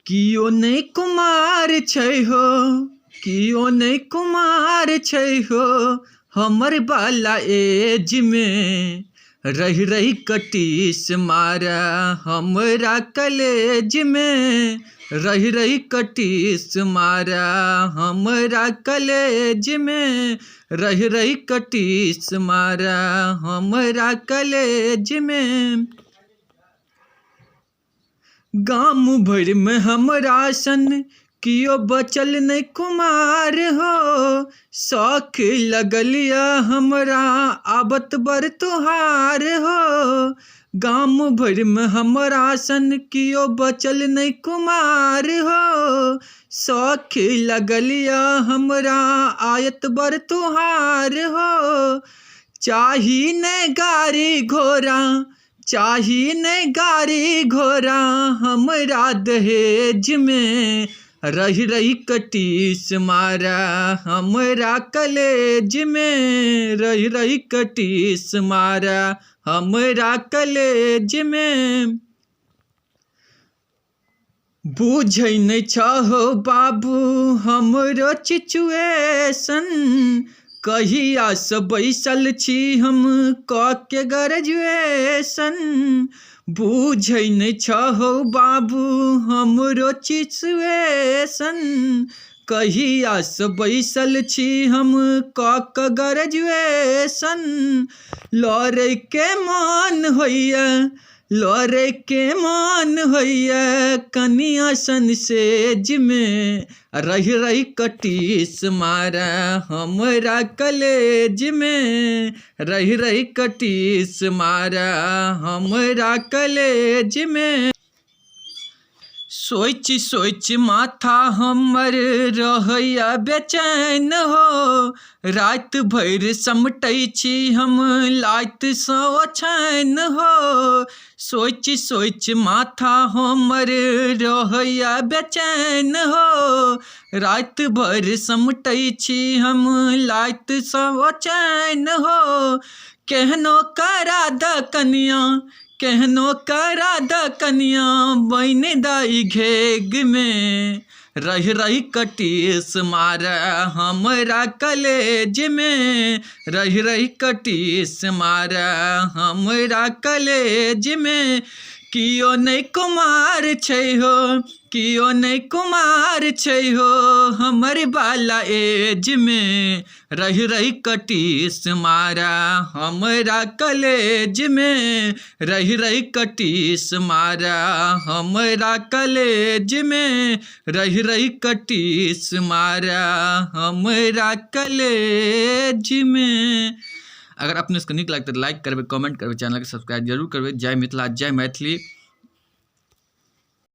कियो नहीं कुमार छै हो, कियो नहीं कुमार छै हो, हमर बाला एज में रही रही कटीस मारा, हमरा कलेज में रही रही कटीस मारा, हमरा कलेज में रही रही कटीस मारा, हमरा कलेज में। गाम भर में हमरा सन कियो बचल नहीं कुमार हो, शौक लगलिया हमरा आबत बर तुहार हो। गाम भर में हमरा सन कियो बचल नहीं कुमार हो, शौक लगलिया हमरा आयत बर तुहार हो। चाही ने गाड़ी घोड़ा, चाही ने गाड़ी घोड़ा, हमरा दहेज में रही रही कटीस मारा, हमरा कलेज में रही रही कटीस मारा, हमरा कलेज में। बुझै नहीं छहो बाबू हमरो सिचुएशन, कहिया से बैसल छी हम क के ग्रेजुएशन। बुझै नहीं छहो बाबू हमरो सिचुएशन, कहिया से बैसल छी हम क के ग्रेजुएशन। लड़े के मन होइया, लड़े के मन होइया, कनिया सन सेज में रही रही कटीस मारा, हमरा कलेज में रही रही कटीस मारा, हमरा कलेज में। सोच सोच माथा हमर रहैया बेचैन हो, रात भर समटै छी हम लाइत सँ ओछैन हो। सोच सोच माथा हमर रहैया बेचैन हो, रात भर समटै छी हम लाइत सँ ओछैन हो। केहनो करा द कनिया, केहनो करा द कनिया, बन दाई घेग में रही रही कटीस मारा, हमरा कलेज में रही रही कटीस मारा, हमरा कलेज में। कियो नहीं कुमार छै हो, कियो नहीं कुमार छै हो, हमर बाला एज में रही रही कटीस मारा, हमरा कलेज में रही रही कटीस मारा, हमरा कलेज में रही रही कटीस मारा, हमरा कलेज में। अगर अपने इसको नीक लगता है तो लाइक करबे, कमेंट करबे, चैनल के सब्सक्राइब जरूर करबे। जय मिथिला, जय मैथिली।